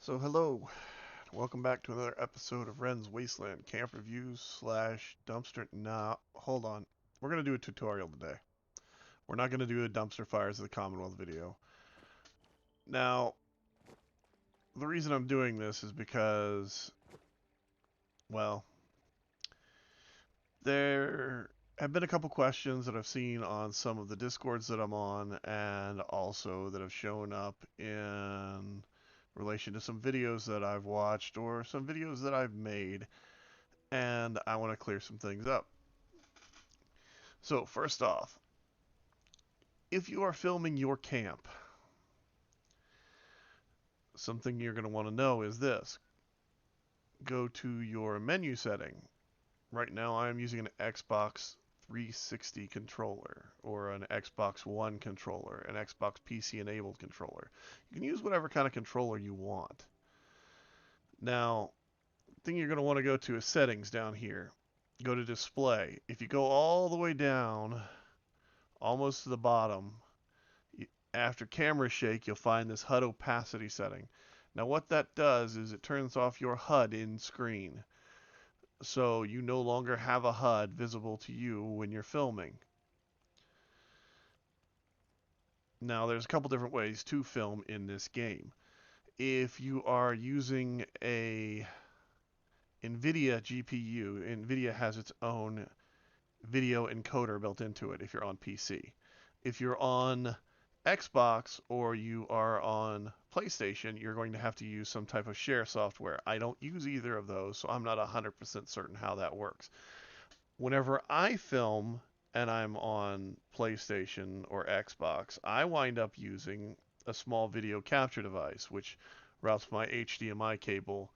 So hello, welcome back to another episode of Wren's Wasteland Camp Reviews slash Dumpster. Nah, hold on. We're gonna do a tutorial today. We're not gonna do a dumpster fires of the Commonwealth video. Now, the reason I'm doing this is because, well, there have been a couple questions that I've seen on some of the Discords that I'm on, and also that have shown up in relation to some videos that I've watched or some videos that I've made, and I want to clear some things up. So, first off, if you are filming your camp, something you're going to want to know is this. Go to your menu setting. Right now, I am using an Xbox 360 controller, or an Xbox One controller, an Xbox PC enabled controller. You can use whatever kind of controller you want. Now, the thing you're going to want to go to is settings down here. Go to display. If you go all the way down, almost to the bottom, after camera shake, you'll find this HUD opacity setting. Now what that does is it turns off your HUD in screen. So you no longer have a HUD visible to you when you're filming. Now there's a couple different ways to film in this game. If you are using a NVIDIA GPU, NVIDIA has its own video encoder built into it if you're on PC. If you're on Xbox or you are on PlayStation, you're going to have to use some type of share software. I don't use either of those, so I'm not 100% certain how that works. Whenever I film and I'm on PlayStation or Xbox, I wind up using a small video capture device, which routes my HDMI cable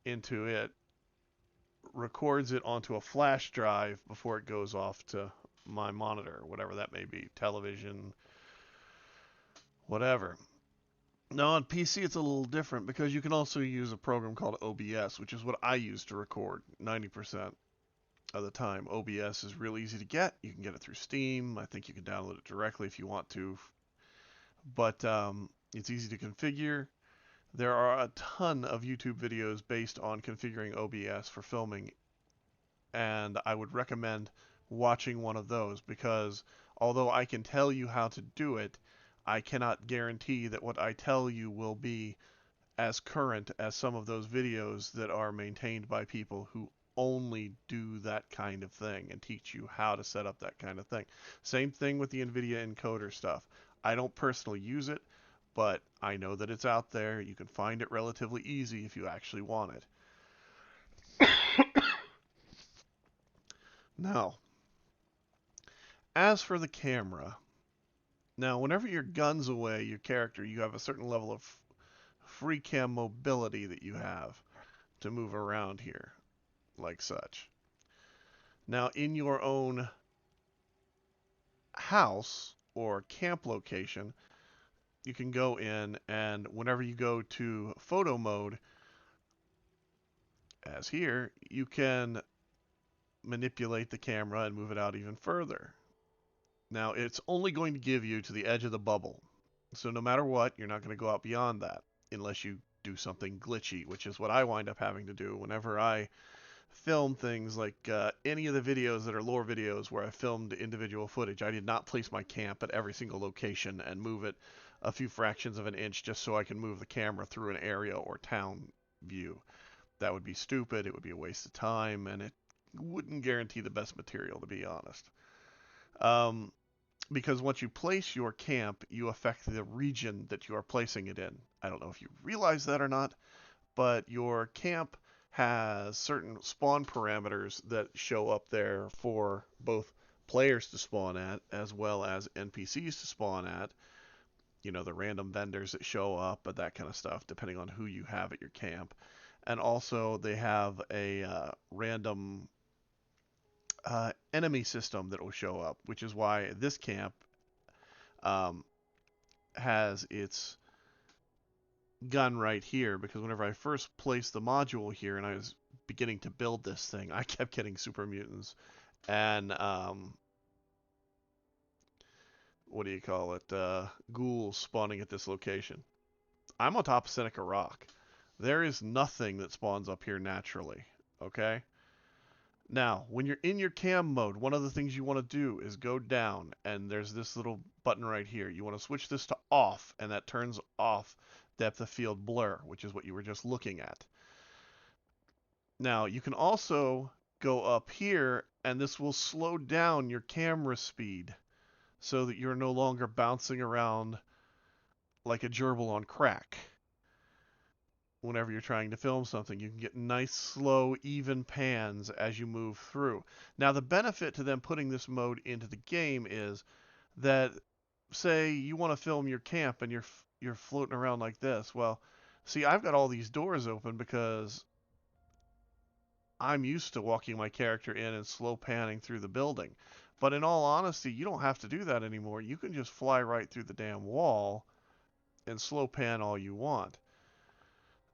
into it, records it onto a flash drive before it goes off to my monitor, whatever that may be, television, whatever. Now on PC it's a little different because you can also use a program called OBS, which is what I use to record 90% of the time. OBS is real easy to get. You can get it through Steam. I think you can download it directly if you want to. But it's easy to configure. There are a ton of YouTube videos based on configuring OBS for filming, and I would recommend watching one of those because although I can tell you how to do it, I cannot guarantee that what I tell you will be as current as some of those videos that are maintained by people who only do that kind of thing and teach you how to set up that kind of thing. Same thing with the NVIDIA encoder stuff. I don't personally use it, but I know that it's out there. You can find it relatively easy if you actually want it. Now, as for the camera, now whenever your gun's away, your character, you have a certain level of free cam mobility that you have to move around here, like such. Now, in your own house or camp location, you can go in and whenever you go to photo mode, as here, you can manipulate the camera and move it out even further. Now, it's only going to give you to the edge of the bubble. So no matter what, you're not going to go out beyond that unless you do something glitchy, which is what I wind up having to do whenever I film things like any of the videos that are lore videos where I filmed individual footage. I did not place my camp at every single location and move it a few fractions of an inch just so I can move the camera through an area or town view. That would be stupid, it would be a waste of time, and it wouldn't guarantee the best material, to be honest. Um, because once you place your camp, you affect the region that you are placing it in. I don't know if you realize that or not, but your camp has certain spawn parameters that show up there for both players to spawn at as well as NPCs to spawn at. You know, the random vendors that show up and that kind of stuff, depending on who you have at your camp. And also, they have a random enemy system that will show up, which is why this camp um, has its gun right here, because whenever I first placed the module here and I was beginning to build this thing, I kept getting super mutants and what do you call it, ghouls spawning at this location. I'm on top of Seneca Rock. There is nothing that spawns up here naturally, okay? Now, when you're in your cam mode, one of the things you want to do is go down, and there's this little button right here. You want to switch this to off, and that turns off depth of field blur, which is what you were just looking at. Now, you can also go up here, and this will slow down your camera speed so that you're no longer bouncing around like a gerbil on crack. Whenever you're trying to film something, you can get nice, slow, even pans as you move through. Now, the benefit to them putting this mode into the game is that, say, you want to film your camp and you're floating around like this. Well, see, I've got all these doors open because I'm used to walking my character in and slow panning through the building. But in all honesty, you don't have to do that anymore. You can just fly right through the damn wall and slow pan all you want.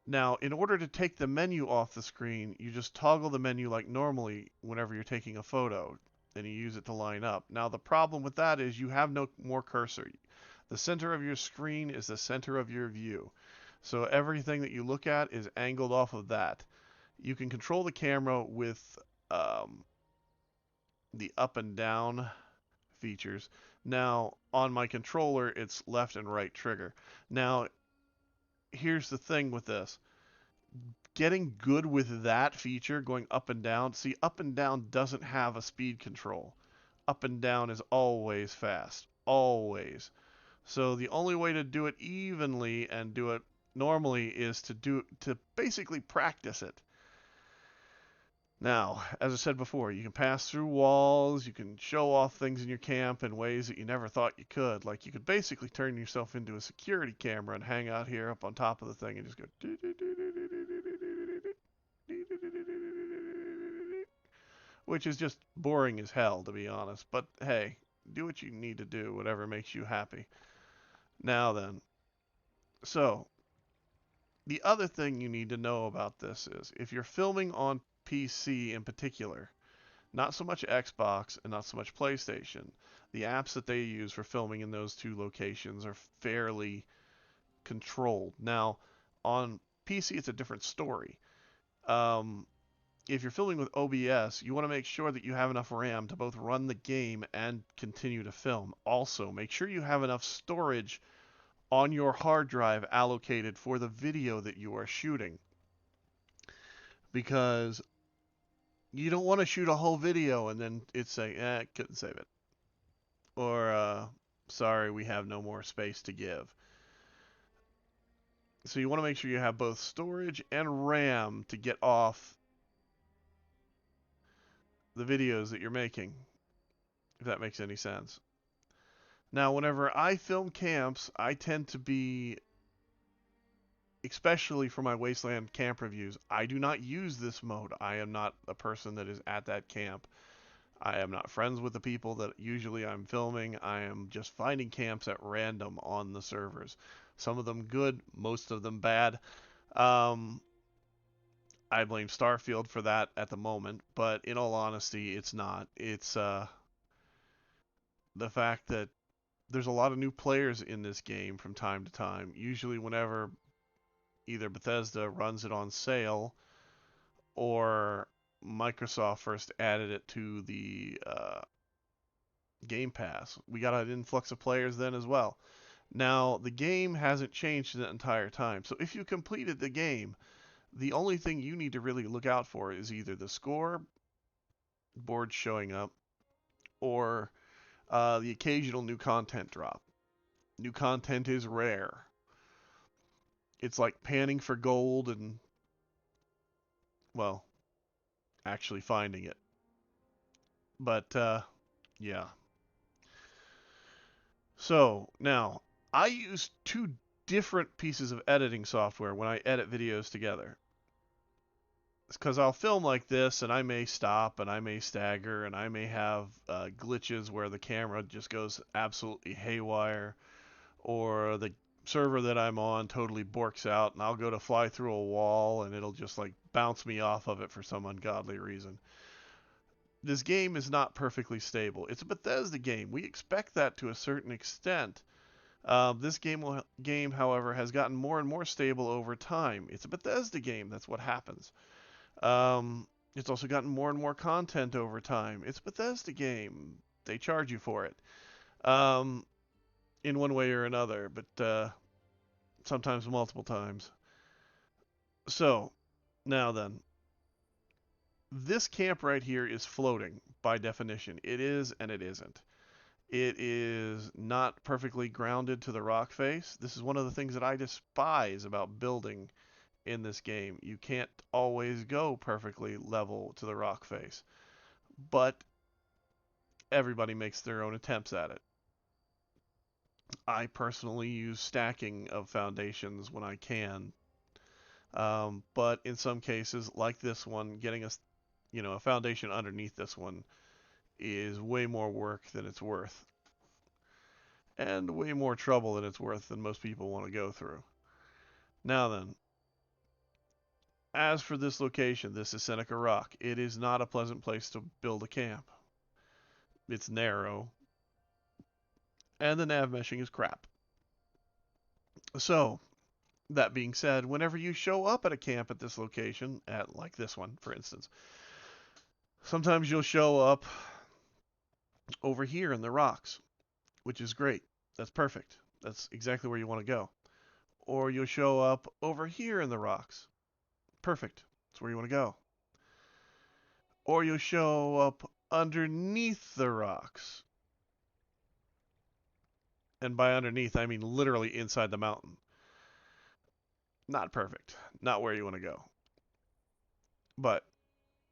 Now, in order to take the menu off the screen, you just toggle the menu like normally whenever you're taking a photo, and you use it to line up. Now, the problem with that is you have no more cursor. The center of your screen is the center of your view. So everything that you look at is angled off of that. You can control the camera with the up and down features. Now, on my controller, it's left and right trigger. Now, here's the thing with this. Getting good with that feature, going up and down. See, up and down doesn't have a speed control. Up and down is always fast. Always. So the only way to do it evenly and do it normally is to basically practice it. Now, as I said before, you can pass through walls, you can show off things in your camp in ways that you never thought you could. Like, you could basically turn yourself into a security camera and hang out here up on top of the thing and just go, which is just boring as hell, to be honest. But hey, do what you need to do, whatever makes you happy. Now then, so the other thing you need to know about this is if you're filming on PC in particular, not so much Xbox and not so much PlayStation, the apps that they use for filming in those two locations are fairly controlled. Now, on PC, it's a different story. If you're filming with OBS, you want to make sure that you have enough RAM to both run the game and continue to film. Also, make sure you have enough storage on your hard drive allocated for the video that you are shooting. Because you don't want to shoot a whole video and then it's saying, couldn't save it. Or, sorry, we have no more space to give. So you want to make sure you have both storage and RAM to get off the videos that you're making, if that makes any sense. Now, whenever I film camps, I tend to be, especially for my Wasteland camp reviews, I do not use this mode. I am not a person that is at that camp. I am not friends with the people that usually I'm filming. I am just finding camps at random on the servers. Some of them good, most of them bad. I blame Starfield for that at the moment, but in all honesty, it's not. It's the fact that there's a lot of new players in this game from time to time. Usually whenever either Bethesda runs it on sale or Microsoft first added it to the Game Pass. We got an influx of players then as well. Now, the game hasn't changed the entire time. So if you completed the game, the only thing you need to really look out for is either the score board showing up or the occasional new content drop. New content is rare. It's like panning for gold and, well, actually finding it. But, yeah. So, now, I use two different pieces of editing software when I edit videos together. It's because I'll film like this, and I may stop, and I may stagger, and I may have glitches where the camera just goes absolutely haywire, or the server that I'm on totally borks out, and I'll go to fly through a wall, and it'll just like bounce me off of it for some ungodly reason. This game is not perfectly stable. It's a Bethesda game. We expect that to a certain extent. This game, however, has gotten more and more stable over time. It's a Bethesda game. That's what happens. It's also gotten more and more content over time. It's a Bethesda game. They charge you for it, um, in one way or another, but sometimes multiple times. So, now then, this camp right here is floating by definition. It is and it isn't. It is not perfectly grounded to the rock face. This is one of the things that I despise about building in this game. You can't always go perfectly level to the rock face, but everybody makes their own attempts at it. I personally use stacking of foundations when I can, but in some cases, like this one, getting a foundation underneath this one is way more work than it's worth, and way more trouble than it's worth than most people want to go through. Now then, as for this location, this is Seneca Rock. It is not a pleasant place to build a camp. It's narrow, and the nav meshing is crap. So, that being said, whenever you show up at a camp at this location, at like this one, for instance, sometimes you'll show up over here in the rocks, which is great. That's perfect. That's exactly where you want to go. Or you'll show up over here in the rocks. Perfect. That's where you want to go. Or you'll show up underneath the rocks. And by underneath, I mean literally inside the mountain. Not perfect. Not where you want to go. But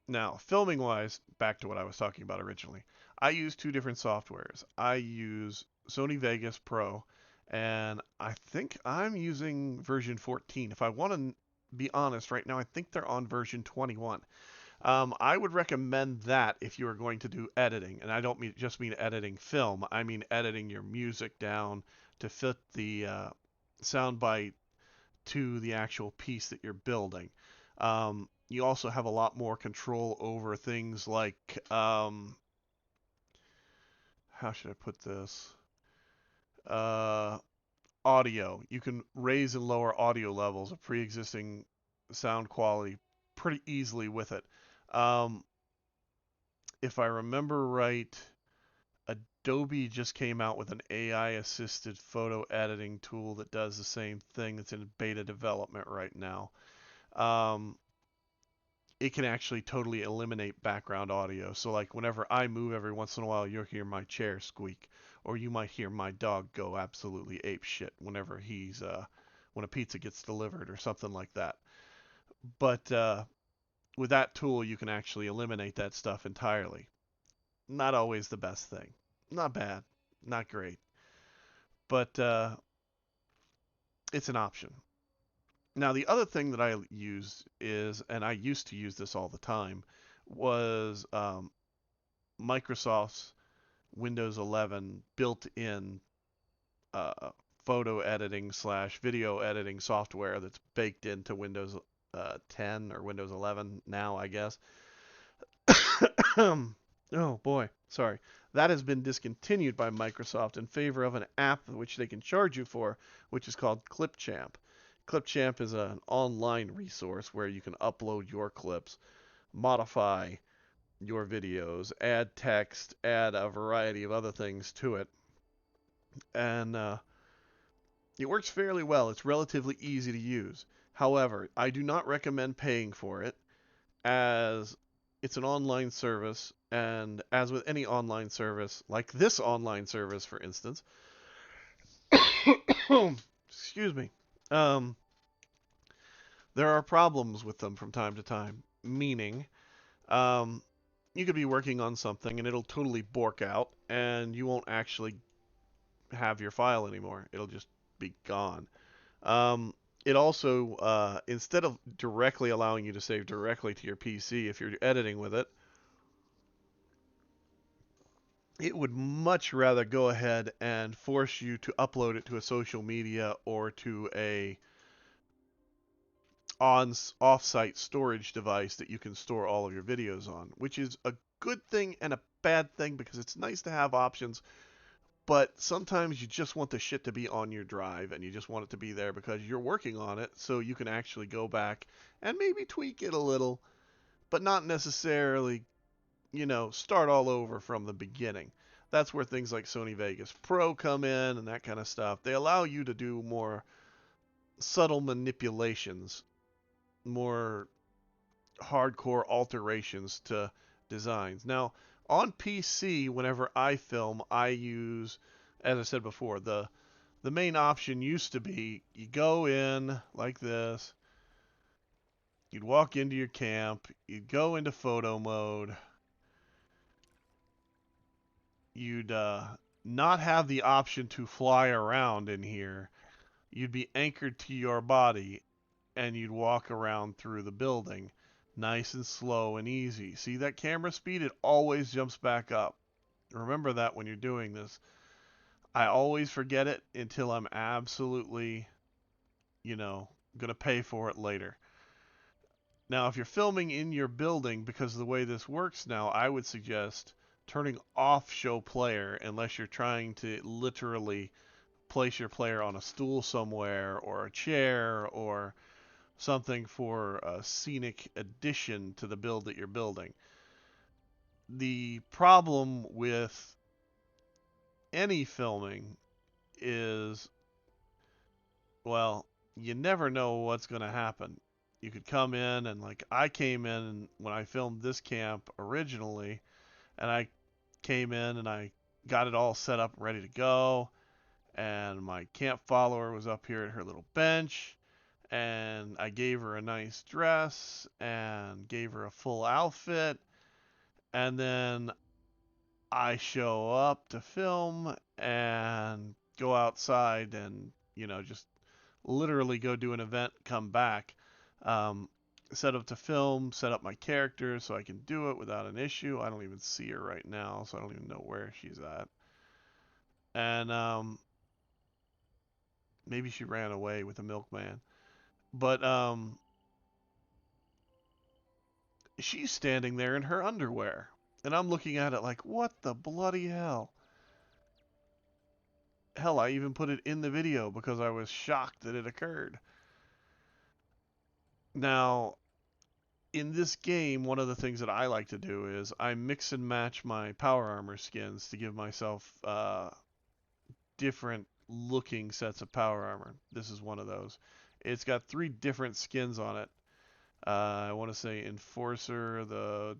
now, filming wise, back to what I was talking about originally. I use two different softwares. I use Sony Vegas Pro, and I think I'm using version 14. If I want to be honest, right now I think they're on version 21. I would recommend that if you are going to do editing, and I don't just mean editing film. I mean editing your music down to fit the soundbite to the actual piece that you're building. You also have a lot more control over things like, how should I put this? Uh, Audio. You can raise and lower audio levels of pre-existing sound quality pretty easily with it. Um, if I remember right, Adobe just came out with an AI-assisted photo editing tool that does the same thing that's in beta development right now. Um, it can actually totally eliminate background audio. So like whenever I move every once in a while, you'll hear my chair squeak, or you might hear my dog go absolutely ape shit whenever when a pizza gets delivered or something like that. But with that tool, you can actually eliminate that stuff entirely. Not always the best thing. Not bad, not great, but it's an option. Now, the other thing that I use is, and I used to use this all the time, was Microsoft's Windows 11 built-in uh, photo editing slash video editing software that's baked into Windows 10 or Windows 11 now, I guess. Oh boy, sorry. That has been discontinued by Microsoft in favor of an app which they can charge you for, which is called Clipchamp. Clipchamp is an online resource where you can upload your clips, modify your videos, add text, add a variety of other things to it, and it works fairly well. It's relatively easy to use. However, I do not recommend paying for it, as it's an online service, and as with any online service, like this online service, for instance, excuse me, um, there are problems with them from time to time. Meaning, um, you could be working on something and it'll totally bork out, and you won't actually have your file anymore. It'll just be gone. Um, it also, instead of directly allowing you to save directly to your PC if you're editing with it, it would much rather go ahead and force you to upload it to a social media or to a off-site storage device that you can store all of your videos on, which is a good thing and a bad thing because it's nice to have options But sometimes you just want the shit to be on your drive and you just want it to be there because you're working on it so you can actually go back and maybe tweak it a little, but not necessarily, start all over from the beginning. That's where things like Sony Vegas Pro come in and that kind of stuff. They allow you to do more subtle manipulations, more hardcore alterations to designs. Now, on PC, whenever I film, I use, as I said before, the main option used to be you go in like this, you'd walk into your camp, you'd go into photo mode, you'd not have the option to fly around in here. You'd be anchored to your body and you'd walk around through the building nice and slow and easy. See that camera speed? It always jumps back up. Remember that when you're doing this. I always forget it until I'm absolutely, going to pay for it later. Now, if you're filming in your building, because of the way this works now, I would suggest turning off show player unless you're trying to literally place your player on a stool somewhere or a chair or something for a scenic addition to the build that you're building. The problem with any filming is, well, you never know what's going to happen. You could come in and, like, I came in when I filmed this camp originally, and I came in and I got it all set up and ready to go, and my camp follower was up here at her little bench, and I gave her a nice dress and gave her a full outfit, and then I show up to film and go outside and, just literally go do an event, come back, um, set up to film, set up my character so I can do it without an issue. I don't even see her right now, so I don't even know where she's at. And maybe she ran away with the milkman. But she's standing there in her underwear. And I'm looking at it like, what the bloody hell? Hell, I even put it in the video because I was shocked that it occurred. Now, in this game, one of the things that I like to do is I mix and match my power armor skins to give myself different looking sets of power armor. This is one of those. It's got 3 different skins on it. I want to say Enforcer, the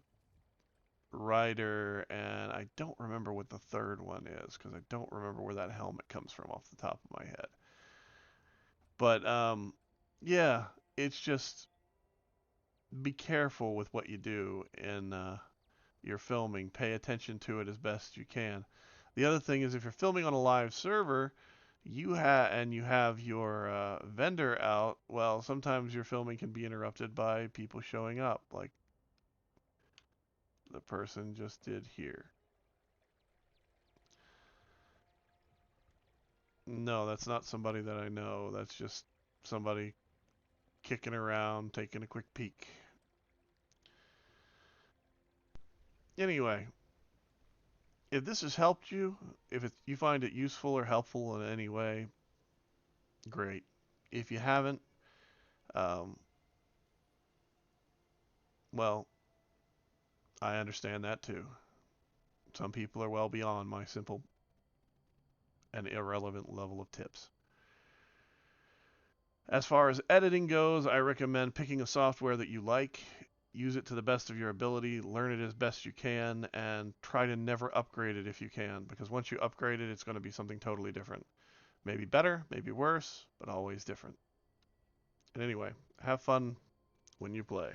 Rider, and I don't remember what the third one is because I don't remember where that helmet comes from off the top of my head. But yeah, it's just be careful with what you do in your filming. Pay attention to it as best you can. The other thing is if you're filming on a live server, you have your vendor out. Well, sometimes your filming can be interrupted by people showing up, like the person just did here. No, that's not somebody that I know. That's just somebody kicking around, taking a quick peek. Anyway, if this has helped you, if you find it useful or helpful in any way, great. If you haven't, um, well, I understand that too. Some people are well beyond my simple and irrelevant level of tips. As far as editing goes, I recommend picking a software that you like, use it to the best of your ability, learn it as best you can, and try to never upgrade it if you can, because once you upgrade it, it's going to be something totally different. Maybe better, maybe worse, but always different. And anyway, have fun when you play.